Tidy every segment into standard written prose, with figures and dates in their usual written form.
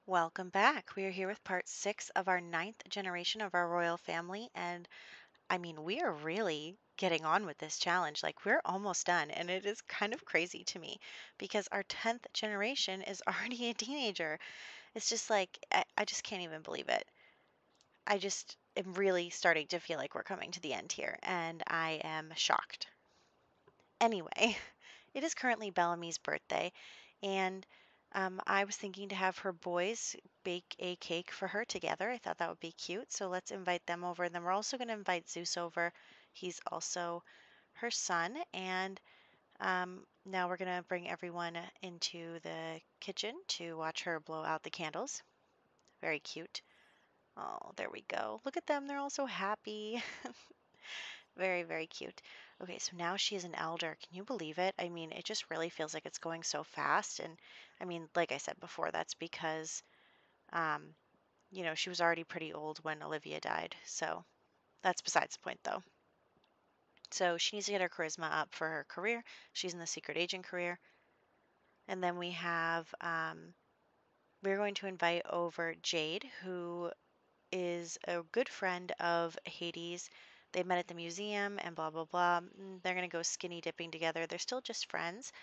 Welcome back. We are here with part 6 of our ninth generation of our royal family. And I mean, we are really getting on with this challenge. Like, we're almost done. And it is kind of crazy to me because our 10th generation is already a teenager. It's just like, I just can't even believe it. I just am really starting to feel like we're coming to the end here. And I am shocked. Anyway, it is currently Bellamy's birthday, and I was thinking to have her boys bake a cake for her together. I thought that would be cute, so let's invite them over. And then we're also going to invite Zeus over. He's also her son, and now we're going to bring everyone into the kitchen to watch her blow out the candles. Very cute. Oh, there we go. Look at them. They're all so happy. Very, very cute. Okay, so now she is an elder. Can you believe it? I mean, it just really feels like it's going so fast. And I mean, like I said before, that's because, um, she was already pretty old when Olivia died. So that's besides the point, though. So she needs to get her charisma up for her career. She's in the secret agent career. And then we're going to invite over Jade, who is a good friend of Hades. They met at the museum and blah, blah, blah. They're going to go skinny dipping together. They're still just friends,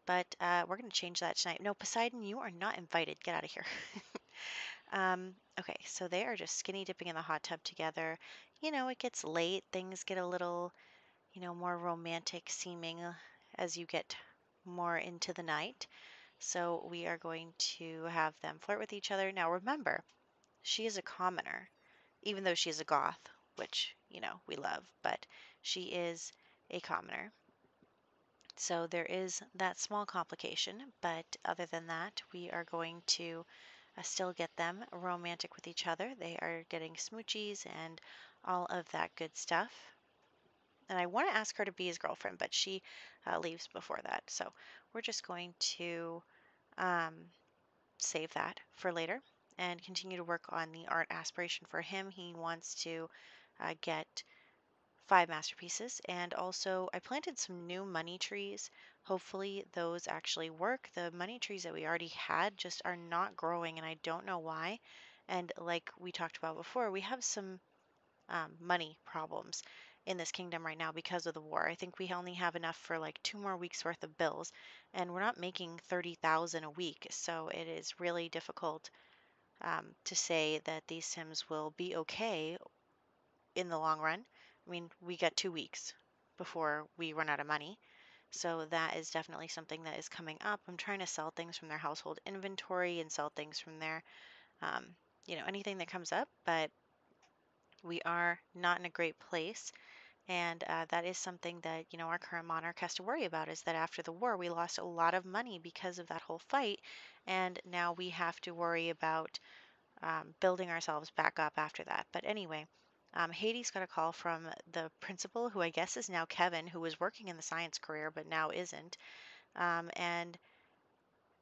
but we're going to change that tonight. No, Poseidon, you are not invited. Get out of here. Okay, so they are just skinny dipping in the hot tub together. It gets late. Things get a little, more romantic seeming as you get more into the night. So we are going to have them flirt with each other. Now remember, she is a commoner, even though she's a goth, which, we love, but she is a commoner. So there is that small complication, but other than that, we are going to still get them romantic with each other. They are getting smoochies and all of that good stuff. And I want to ask her to be his girlfriend, but she leaves before that. So we're just going to um, save that for later and continue to work on the art aspiration for him. He wants to get 5 masterpieces, and also I planted some new money trees. Hopefully those actually work. The money trees that we already had just are not growing, and I don't know why. And like we talked about before, we have some money problems in this kingdom right now because of the war. I think we only have enough for like 2 more weeks worth of bills, and we're not making 30,000 a week, so it is really difficult to say that these Sims will be okay in the long run. I mean, we got 2 weeks before we run out of money. So that is definitely something that is coming up. I'm trying to sell things from their household inventory and sell things from their, um, anything that comes up. But we are not in a great place. And that is something that, our current monarch has to worry about is that after the war, we lost a lot of money because of that whole fight. And now we have to worry about building ourselves back up after that. But anyway, Hades got a call from the principal, who I guess is now Kevin, who was working in the science career but now isn't. And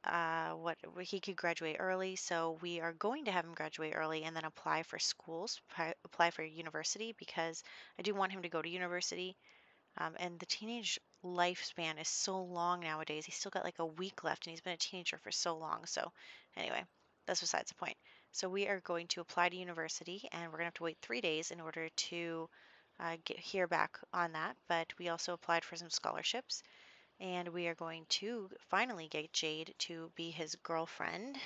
what he could graduate early, so we are going to have him graduate early and then apply for schools, apply for university because I do want him to go to university. And the teenage lifespan is so long nowadays. He's still got like a week left, and he's been a teenager for so long. So, anyway, that's besides the point. So, we are going to apply to university, and we're going to have to wait 3 days in order to hear back on that. But we also applied for some scholarships, and we are going to finally get Jade to be his girlfriend.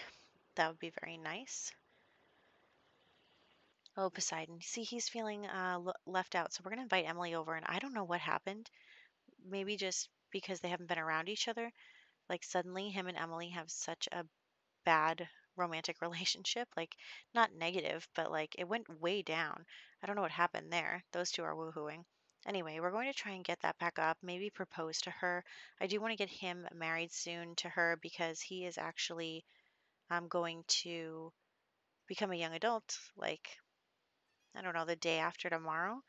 That would be very nice. Oh, Poseidon. See, he's feeling left out. So, we're going to invite Emily over, and I don't know what happened. Maybe just because they haven't been around each other, like suddenly him and Emily have such a bad romantic relationship. Like, not negative, but like it went way down. I don't know what happened there. Those two are woohooing. Anyway, we're going to try and get that back up, maybe propose to her. I do want to get him married soon to her because he is actually going to become a young adult, like, I don't know, the day after tomorrow.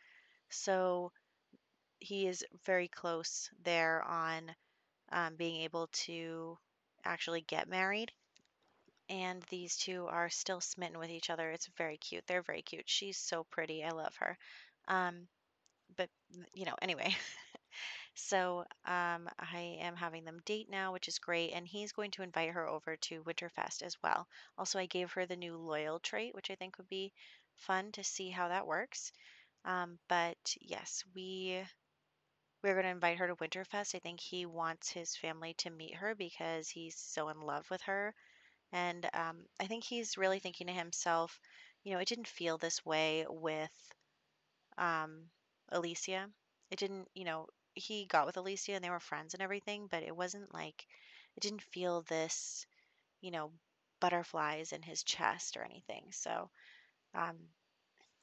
So he is very close there on being able to actually get married. And these two are still smitten with each other. It's very cute. They're very cute. She's so pretty. I love her. Um, but, anyway. So I am having them date now, which is great. And he's going to invite her over to Winterfest as well. Also, I gave her the new loyal trait, which I think would be fun to see how that works. But yes, we're going to invite her to Winterfest. I think he wants his family to meet her because he's so in love with her. And I think he's really thinking to himself, it didn't feel this way with um, Alicia. It didn't, he got with Alicia and they were friends and everything, but it wasn't like, it didn't feel this, you know, butterflies in his chest or anything. So um,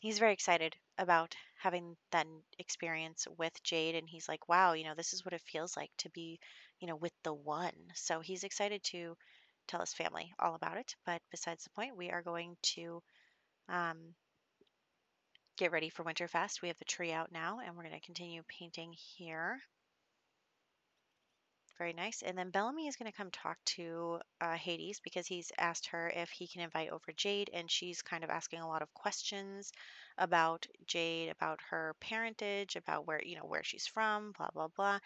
he's very excited about having that experience with Jade. And he's like, wow, this is what it feels like to be, with the one. So he's excited to tell his family all about it. But besides the point, we are going to um, get ready for Winterfest. We have the tree out now, and we're going to continue painting here. Very nice. And then Bellamy is going to come talk to Hades because he's asked her if he can invite over Jade, and she's kind of asking a lot of questions about Jade, about her parentage, about where she's from, blah blah blah.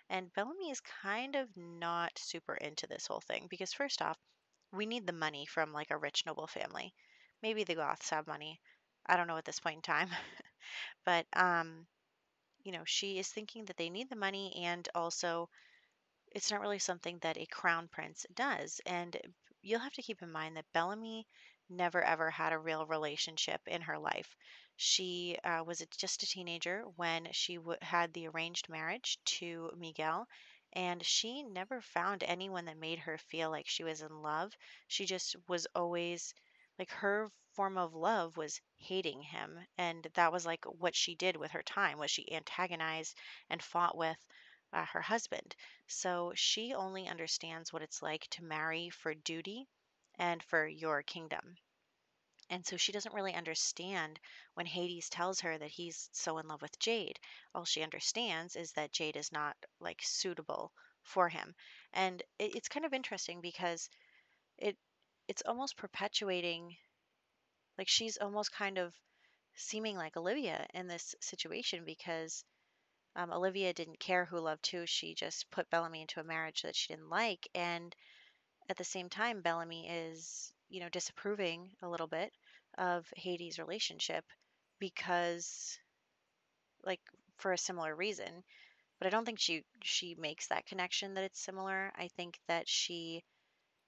And Bellamy is kind of not super into this whole thing because first off, we need the money from like a rich noble family. Maybe the Goths have money. I don't know at this point in time. But she is thinking that they need the money and also it's not really something that a crown prince does. And you'll have to keep in mind that Bellamy never ever had a real relationship in her life. She was just a teenager when she had the arranged marriage to Miguel, and she never found anyone that made her feel like she was in love. She just was always like her form of love was hating him, and that was like what she did with her time was she antagonized and fought with her husband. So she only understands what it's like to marry for duty and for your kingdom. And so she doesn't really understand when Hades tells her that he's so in love with Jade. All she understands is that Jade is not like suitable for him. And it's kind of interesting because it it's almost perpetuating like she's almost kind of seeming like Olivia in this situation because Olivia didn't care who loved who. She just put Bellamy into a marriage that she didn't like. And at the same time, Bellamy is, disapproving a little bit of Hades' relationship because, like, for a similar reason. But I don't think she makes that connection that it's similar. I think that she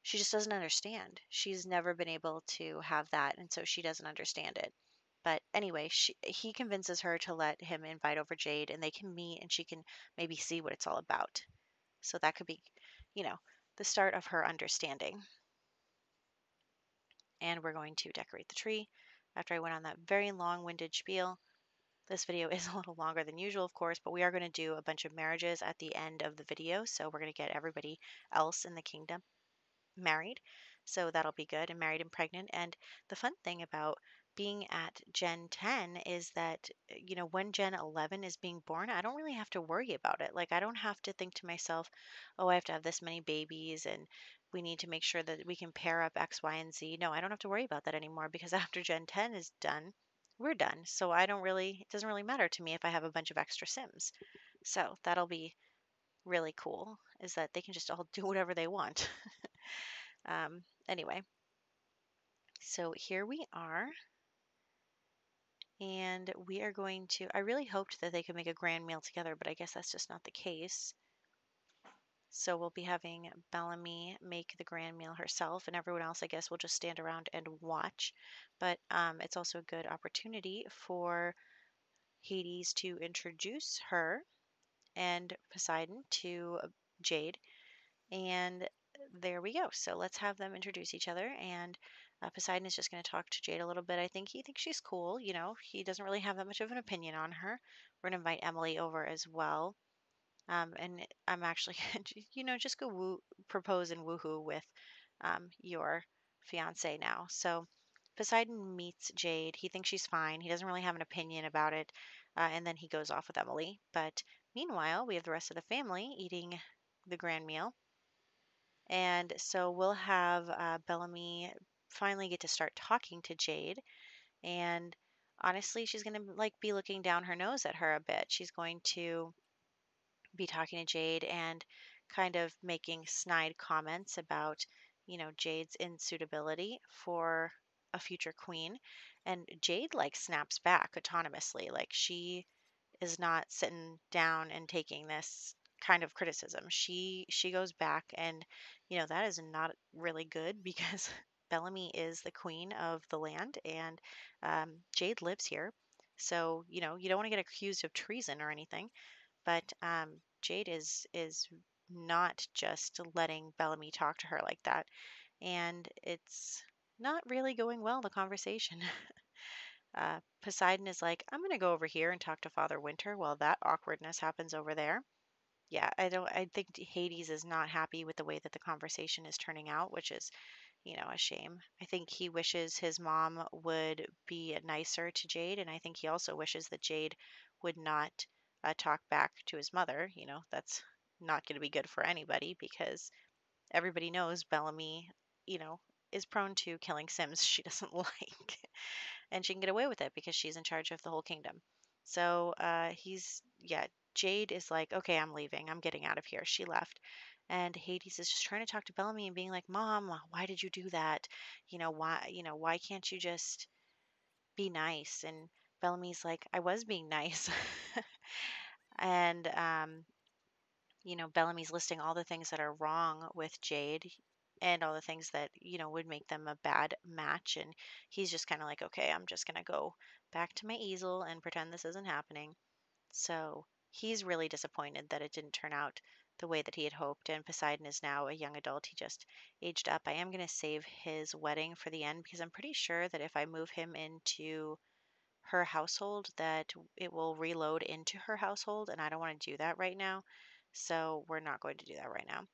just doesn't understand. She's never been able to have that, and so she doesn't understand it. But anyway, he convinces her to let him invite over Jade and they can meet and she can maybe see what it's all about. So that could be, you know, the start of her understanding. And we're going to decorate the tree. After I went on that very long-winded spiel, this video is a little longer than usual, of course, but we are going to do a bunch of marriages at the end of the video. So we're going to get everybody else in the kingdom married. So that'll be good and married and pregnant. And the fun thing about being at Gen 10 is that, when Gen 11 is being born, I don't really have to worry about it. Like, I don't have to think to myself, oh, I have to have this many babies and we need to make sure that we can pair up X, Y, and Z. No, I don't have to worry about that anymore because after Gen 10 is done, we're done. So it doesn't really matter to me if I have a bunch of extra Sims. So that'll be really cool is that they can just all do whatever they want. Anyway, so here we are, and we are going to. I really hoped that they could make a grand meal together, but I guess that's just not the case. So we'll be having Bellamy make the grand meal herself, and everyone else, I guess, will just stand around and watch. But it's also a good opportunity for Hades to introduce her and Poseidon to Jade. And there we go. So let's have them introduce each other. And Poseidon is just going to talk to Jade a little bit. I think he thinks she's cool. He doesn't really have that much of an opinion on her. We're going to invite Emily over as well. And I'm actually, just go propose and woohoo with your fiance now. So Poseidon meets Jade. He thinks she's fine. He doesn't really have an opinion about it. And then he goes off with Emily. But meanwhile, we have the rest of the family eating the grand meal. And so we'll have Bellamy finally get to start talking to Jade. And honestly, she's going to like be looking down her nose at her a bit. She's going to be talking to Jade and kind of making snide comments about, Jade's insuitability for a future queen. And Jade like snaps back autonomously. Like she is not sitting down and taking this kind of criticism. She goes back and that is not really good because Bellamy is the queen of the land and Jade lives here. So, you don't want to get accused of treason or anything, but Jade is not just letting Bellamy talk to her like that, and it's not really going well, the conversation. Poseidon is like, I'm gonna go over here and talk to Father Winter while that awkwardness happens over there. Yeah, I think Hades is not happy with the way that the conversation is turning out, which is, a shame. I think he wishes his mom would be nicer to Jade, and I think he also wishes that Jade would not talk back to his mother. That's not going to be good for anybody because everybody knows Bellamy, you know, is prone to killing Sims she doesn't like. And she can get away with it because she's in charge of the whole kingdom. So yeah, Jade is like, okay, I'm leaving. I'm getting out of here. She left. And Hades is just trying to talk to Bellamy and being like, Mom, why did you do that? Why can't you just be nice? And Bellamy's like, I was being nice. And Bellamy's listing all the things that are wrong with Jade and all the things that, would make them a bad match. And he's just kind of like, okay, I'm just going to go back to my easel and pretend this isn't happening. So he's really disappointed that it didn't turn out the way that he had hoped. And Poseidon is now a young adult. He just aged up. I am going to save his wedding for the end because I'm pretty sure that if I move him into her household that it will reload into her household, and I don't want to do that right now. So we're not going to do that right now.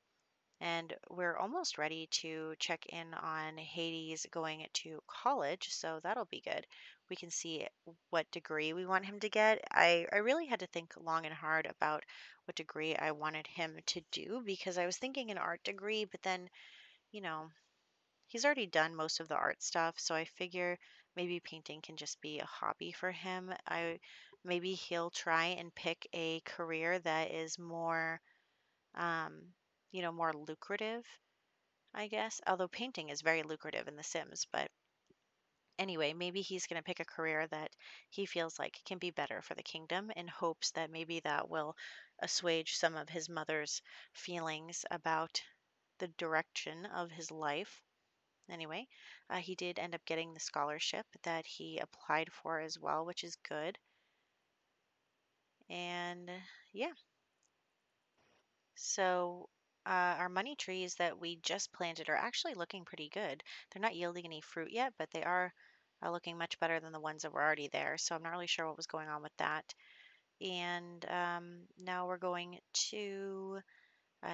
And we're almost ready to check in on Hades going to college, so that'll be good. We can see what degree we want him to get. I really had to think long and hard about what degree I wanted him to do because I was thinking an art degree, but then, you know, he's already done most of the art stuff, so I figure maybe painting can just be a hobby for him. I maybe he'll try and pick a career that is more more lucrative, I guess. Although painting is very lucrative in The Sims, but anyway, maybe he's going to pick a career that he feels like can be better for the kingdom in hopes that maybe that will assuage some of his mother's feelings about the direction of his life. Anyway, he did end up getting the scholarship that he applied for as well, which is good. And yeah, so our money trees that we just planted are actually looking pretty good. They're not yielding any fruit yet, but they are looking much better than the ones that were already there. So I'm not really sure what was going on with that. And now we're going to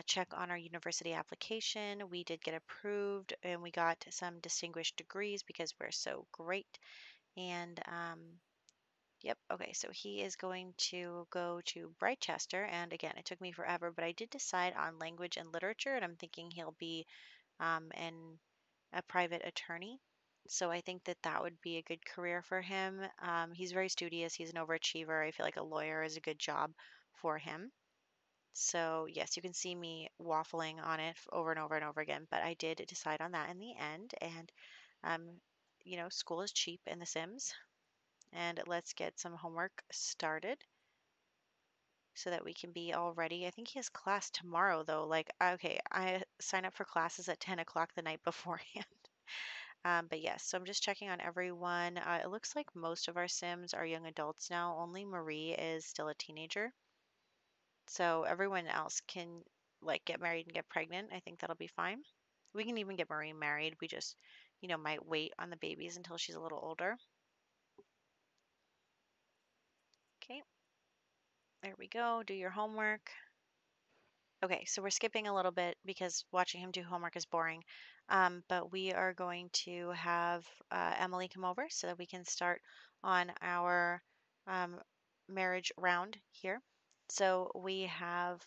check on our university application. We did get approved and we got some distinguished degrees because we're so great. And yep, okay, so he is going to go to Brightchester. And again, it took me forever, but I did decide on language and literature, and I'm thinking he'll be a private attorney. So I think that that would be a good career for him. He's very studious, he's an overachiever. I feel like a lawyer is a good job for him. So, yes, you can see me waffling on it over and over and over again, but I did decide on that in the end. And, um, school is cheap in The Sims. And let's get some homework started so that we can be all ready. I think he has class tomorrow, though. Like, okay, I sign up for classes at 10 o'clock the night beforehand. But yes, so I'm just checking on everyone. It looks like most of our Sims are young adults now. Only Marie is still a teenager. So everyone else can like get married and get pregnant. I think that'll be fine. We can even get Marie married. We just, might wait on the babies until she's a little older. Okay, there we go. Do your homework. Okay, so we're skipping a little bit because watching him do homework is boring. But we are going to have Emily come over so that we can start on our um, marriage round here. So we have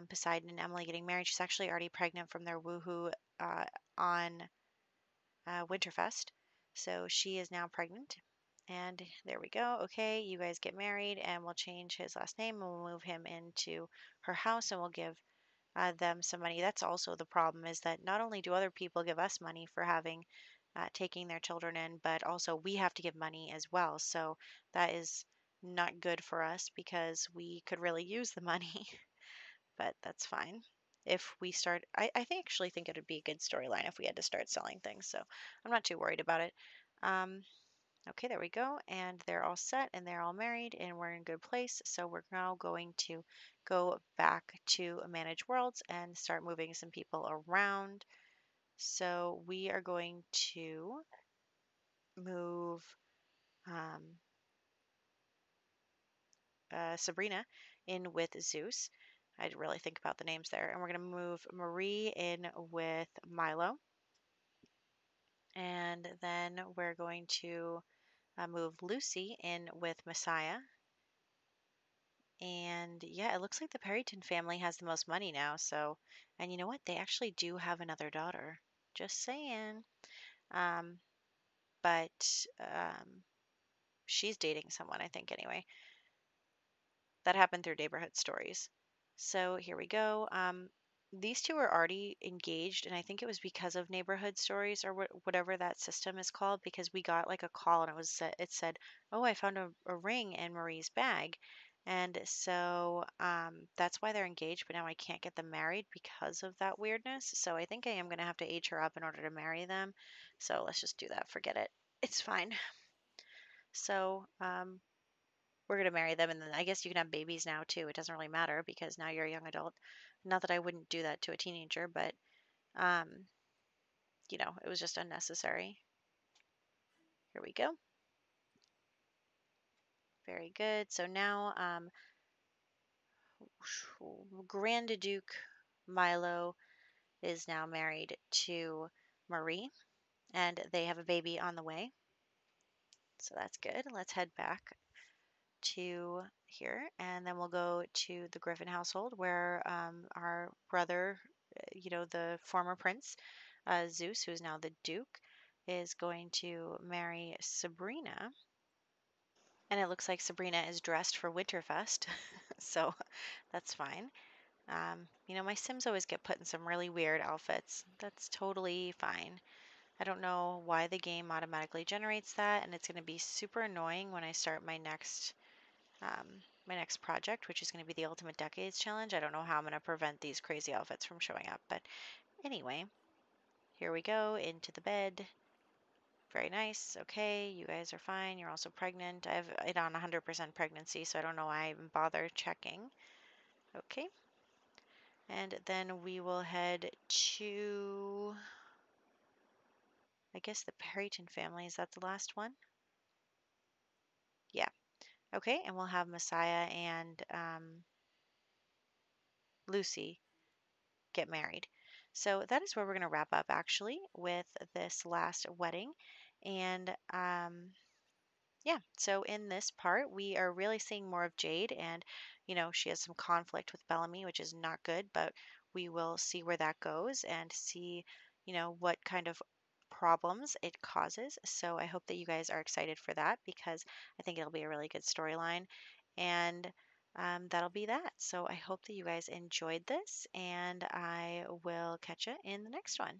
Poseidon and Emily getting married. She's actually already pregnant from their woohoo on Winterfest. So she is now pregnant. And there we go. Okay, you guys get married, and we'll change his last name and we'll move him into her house and we'll give them some money. That's also the problem is that not only do other people give us money for having taking their children in, but also we have to give money as well. So that is not good for us because we could really use the money, but that's fine. If we start, actually think it would be a good storyline if we had to start selling things. So I'm not too worried about it. Um, Okay, there we go. And they're all set and they're all married and we're in a good place. So we're now going to go back to Manage Worlds and start moving some people around. So we are going to move um, Sabrina in with Zeus. I'd really think about the names there. And we're going to move Marie in with Milo. And then we're going to move Lucy in with Messiah. And yeah, it looks like the Perryton family has the most money now. So, and you know what? They actually do have another daughter. Just saying. Um, but she's dating someone, I think, anyway. That happened through neighborhood stories. So here we go. These two are already engaged, and I think it was because of neighborhood stories or whatever that system is called. Because we got like a call, and it said, "Oh, I found a ring in Marie's bag," and so that's why they're engaged. But now I can't get them married because of that weirdness. So I think I am gonna have to age her up in order to marry them. So let's just do that. Forget it. It's fine. So we're going to marry them and then I guess you can have babies now too. It doesn't really matter because now you're a young adult. Not that I wouldn't do that to a teenager, but um, it was just unnecessary. Here we go. Very good. So now Grand Duke Milo is now married to Marie and they have a baby on the way. So that's good. Let's head back to here, and then we'll go to the Griffin household where our brother, the former prince, Zeus, who's now the Duke, is going to marry Sabrina. And it looks like Sabrina is dressed for Winterfest, so that's fine. My Sims always get put in some really weird outfits. That's totally fine. I don't know why the game automatically generates that, and it's going to be super annoying when I start um, my next project, which is going to be the Ultimate Decades Challenge. I don't know how I'm going to prevent these crazy outfits from showing up. But anyway, here we go into the bed. Very nice. Okay, you guys are fine. You're also pregnant. I have it on 100% pregnancy, so I don't know why I even bother checking. Okay. And then we will head to, I guess, the Perryton family. Is that the last one? Yeah. Okay, and we'll have Messiah and Lucy get married. So that is where we're going to wrap up actually with this last wedding. And yeah, so in this part, we are really seeing more of Jade, and she has some conflict with Bellamy, which is not good, but we will see where that goes and see, what kind of problems it causes. So I hope that you guys are excited for that because I think it'll be a really good storyline. And that'll be that. So I hope that you guys enjoyed this, and I will catch you in the next one.